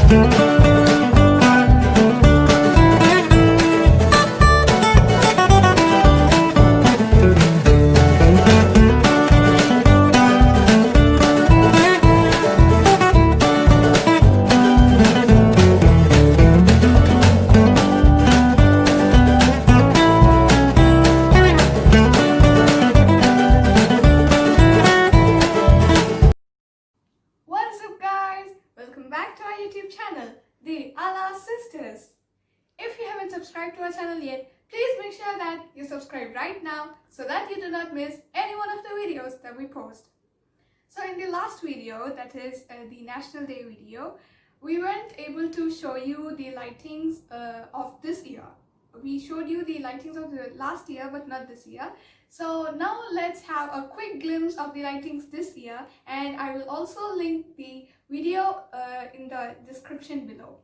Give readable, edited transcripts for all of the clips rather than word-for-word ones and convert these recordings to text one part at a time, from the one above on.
What's up guys? Welcome back to our YouTube channel, the Alaasisters. If you haven't subscribed to our channel yet, please make sure that you subscribe right now so that you do not miss any one of the videos that we post. So in the last video, that is the National Day video, we weren't able to show you the lightings of this year. We showed you the lightings of the last year but not this year. So now let's have a quick glimpse of the lightings this year, and I will also link the video in the description below.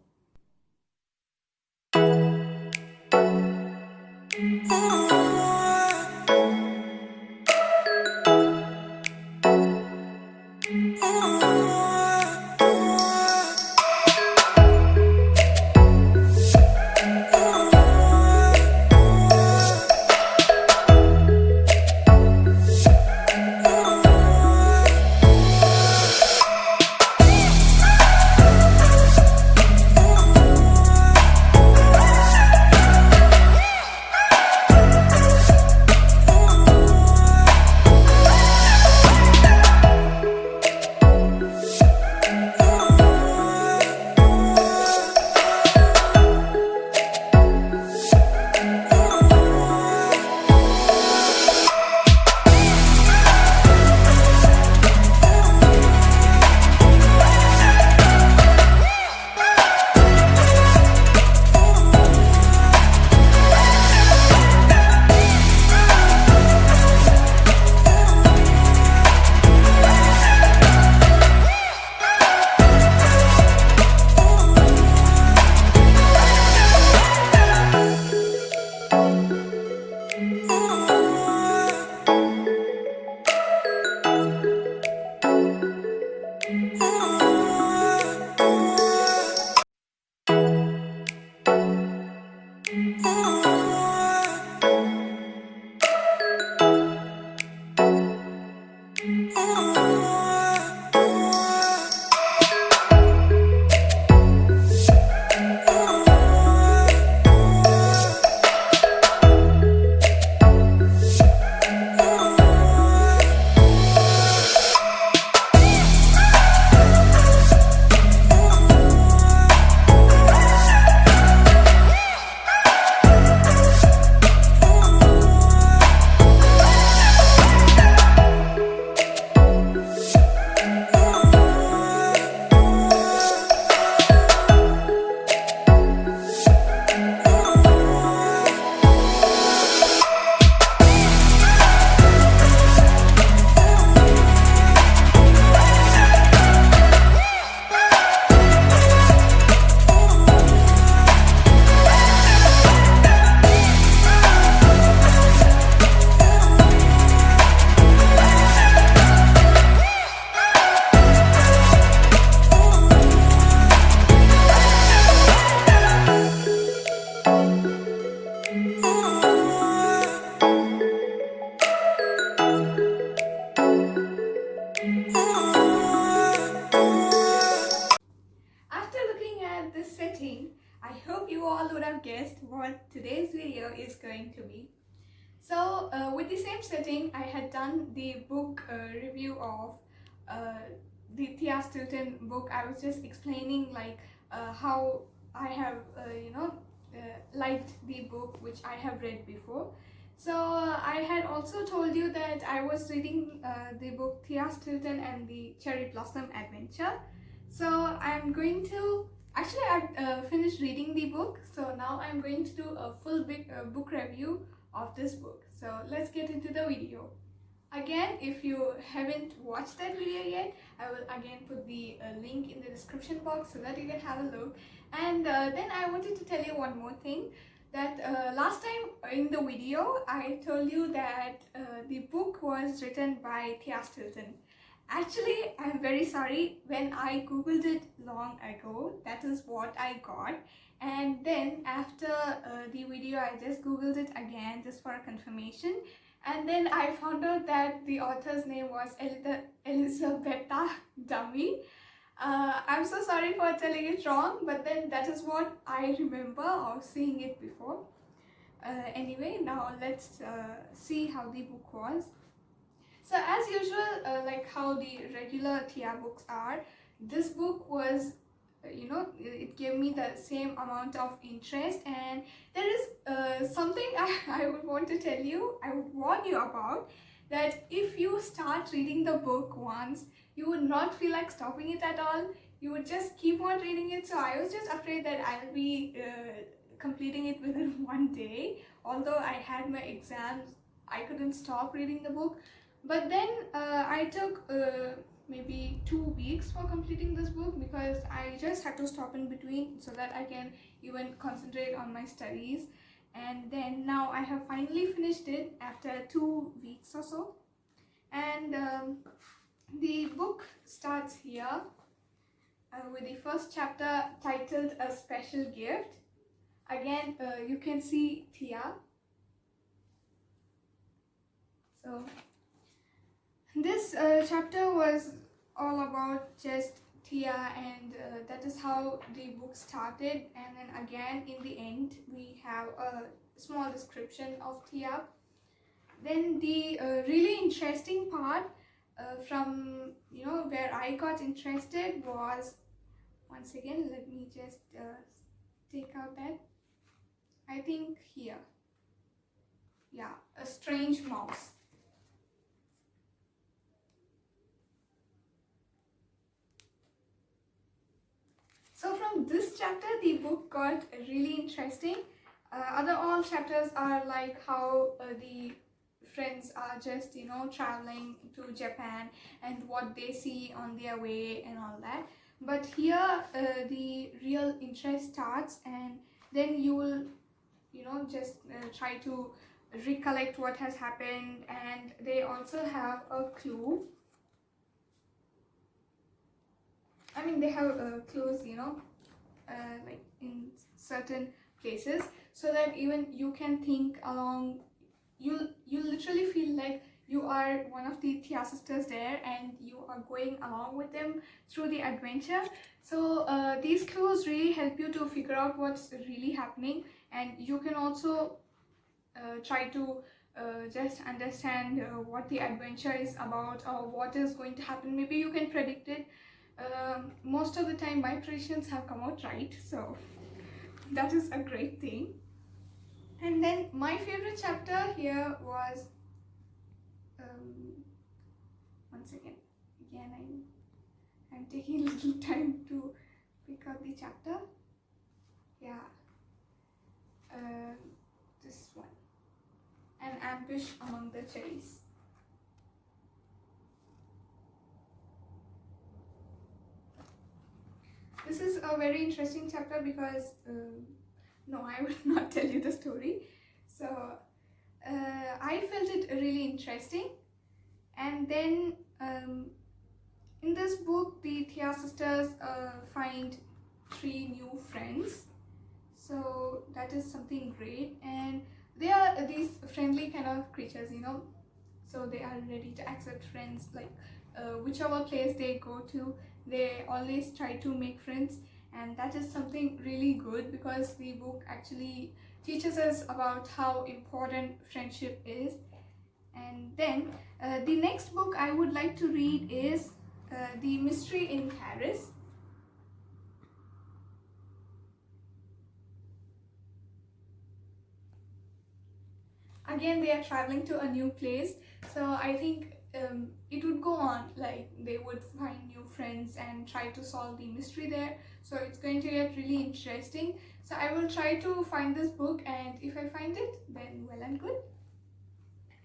After looking at this setting, I hope you all would have guessed what today's video is going to be. So with the same setting, I had done the book review of the Thea book. I was just explaining like how I have liked the book which I have read before. So I had also told you that I was reading the book Thea and the Cherry Blossom Adventure. So I'm going to, actually I've finished reading the book, so now I'm going to do a full book review of this book. So let's get into the video. Again, if you haven't watched that video yet, I will again put the link in the description box so that you can have a look. And then I wanted to tell you one more thing, that last time in the video I told you that the book was written by Thea, Actually, I'm very sorry. When I googled it long ago, that is what I got. And then after the video, I just googled it again just for a confirmation. And then I found out that the author's name was Elisabetta Dummy. I'm so sorry for telling it wrong, but then that is what I remember of seeing it before. Anyway, now let's see how the book was. So as usual, like how the regular Thea books are, this book was, it gave me the same amount of interest. And there is something I would want to tell you, I would warn you about, that if you start reading the book once, you would not feel like stopping it at all. You would just keep on reading it. So I was just afraid that I'll be completing it within one day. Although I had my exams, I couldn't stop reading the book. But then I took maybe 2 weeks for completing this book, because I just had to stop in between so that I can even concentrate on my studies. And then now I have finally finished it after 2 weeks or so. And the book starts here with the first chapter titled A Special Gift. Again, you can see Thea. So this chapter was all about just Thea, and that is how the book started. And then again in the end we have a small description of Thea. Then the really interesting part from where I got interested was, once again let me just take out that, I think here, yeah, a strange mouse. So from this chapter the book got really interesting. Other all chapters are like how the friends are just traveling to Japan and what they see on their way and all that. But here the real interest starts, and then you will just try to recollect what has happened. And they also have a clue. I mean, they have clues, like in certain places, so that even you can think along. You literally feel like you are one of the Thea sisters there, and you are going along with them through the adventure. So these clues really help you to figure out what's really happening, and you can also try to just understand what the adventure is about or what is going to happen. Maybe you can predict it. Most of the time my predictions have come out right, so that is a great thing. And then my favorite chapter here was, once again I'm taking a little time to pick out the chapter. Yeah, this one, An Ambush Among the Cherries. This is a very interesting chapter because no, I will not tell you the story. So I felt it really interesting. And then in this book the Thea sisters find 3 new friends. So that is something great, and they are these friendly kind of creatures, so they are ready to accept friends. Like whichever place they go to, they always try to make friends. And that is something really good, because the book actually teaches us about how important friendship is. And then the next book I would like to read is The Mystery in Paris. Again, they are traveling to a new place, so I think it would go on, like they would find new friends and try to solve the mystery there. So it's going to get really interesting. So I will try to find this book, and if I find it, then well and good.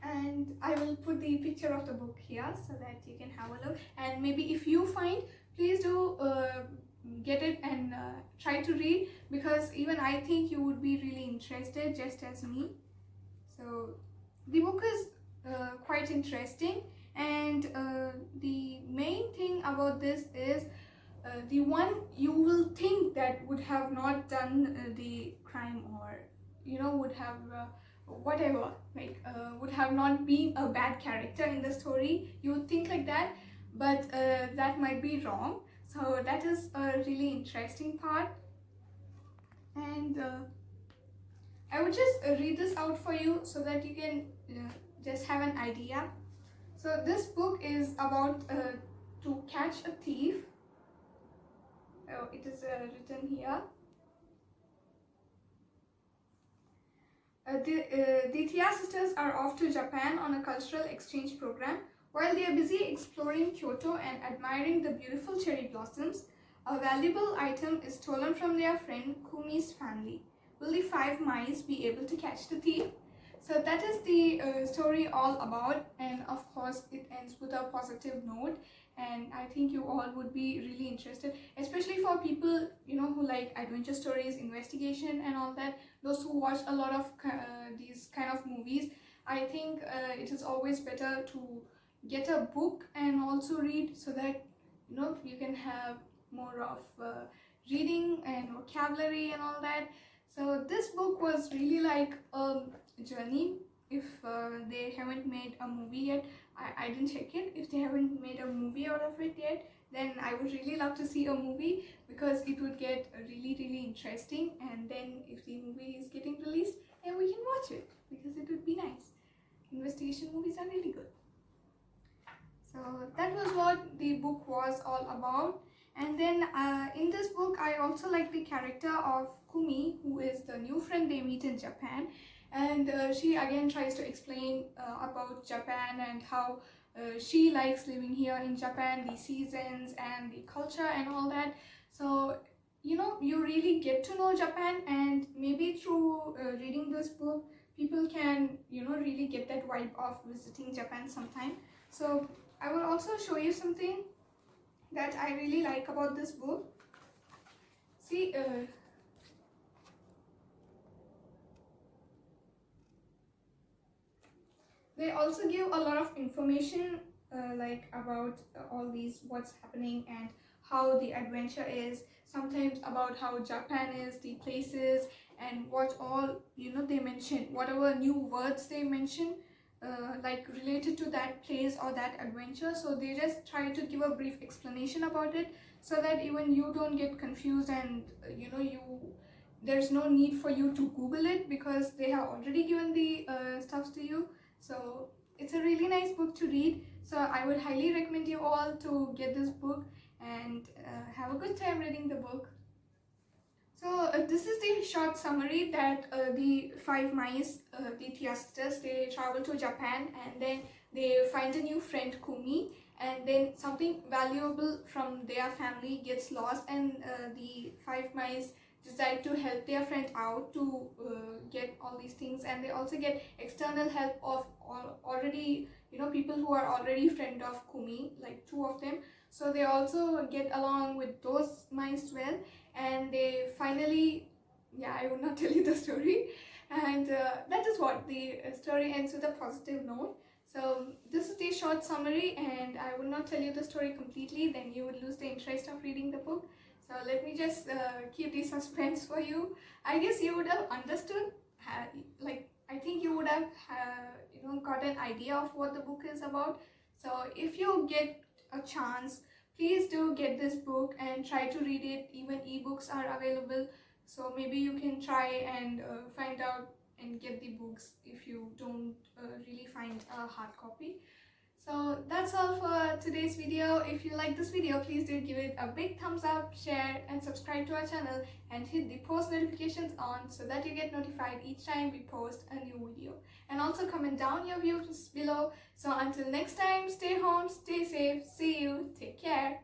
And I will put the picture of the book here so that you can have a look. And maybe if you find, please do get it and try to read, because even I think you would be really interested just as me. So the book is quite interesting, And the main thing about this is the one you will think that would have not done the crime, or would have whatever, like would have not been a bad character in the story. You would think like that, but that might be wrong. So that is a really interesting part. And I would just read this out for you so that you can just have an idea. So this book is about to catch a thief. Oh, it is written here. The Thea sisters are off to Japan on a cultural exchange program. While they are busy exploring Kyoto and admiring the beautiful cherry blossoms, a valuable item is stolen from their friend Kumi's family. Will the five mice be able to catch the thief? So that is the story all about, and of course it ends with a positive note, and I think you all would be really interested, especially for people who like adventure stories, investigation and all that, those who watch a lot of these kind of movies. I think it is always better to get a book and also read, so that you can have more of reading and vocabulary and all that. So this book was really like a journey. If they haven't made a movie yet, I didn't check it. If they haven't made a movie out of it yet, then I would really love to see a movie, because it would get really interesting. And then if the movie is getting released, then we can watch it, because it would be nice. Investigation movies are really good. So that was what the book was all about. And then in this book, I also like the character of Kumi, who is the new friend they meet in Japan. And she again tries to explain about Japan and how she likes living here in Japan, the seasons and the culture and all that. So you really get to know Japan, and maybe through reading this book, people can really get that vibe of visiting Japan sometime. So I will also show you something that I really like about this book. See, they also give a lot of information like about all these, what's happening and how the adventure is, sometimes about how Japan is, the places, and what all they mention, whatever new words they mention like related to that place or that adventure. So they just try to give a brief explanation about it, so that even you don't get confused, and there's no need for you to Google it, because they have already given the stuffs to you. So it's a really nice book to read. So I would highly recommend you all to get this book and have a good time reading the book. So this is the short summary that the five mice, the Theasters, they travel to Japan, and then they find a new friend, Kumi, and then something valuable from their family gets lost, and the five mice decide to help their friend out to get all these things. And they also get external help of already people who are already friend of Kumi, like two of them. So they also get along with those mice well, and they finally, yeah, I will not tell you the story. And that is what the story ends with, a positive note. So this is the short summary, and I will not tell you the story completely, then you would lose the interest of reading the book. So let me just keep the suspense for you. I guess you would have understood, like I think you would have got an idea of what the book is about. So if you get a chance, please do get this book and try to read it. Even ebooks are available, so maybe you can try and find out and get the books if you don't really find a hard copy. So that's all for today's video. If you like this video, please do give it a big thumbs up, share and subscribe to our channel, and hit the post notifications on so that you get notified each time we post a new video. And also comment down your views below. So until next time, stay home, stay safe, see you, take care.